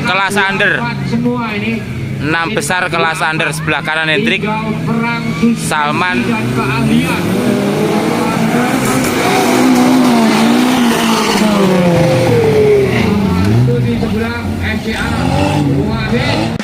kelas under. 6 besar kelas under, sebelah kanan Hendrik, Salman, di sebelah FCA Muhammad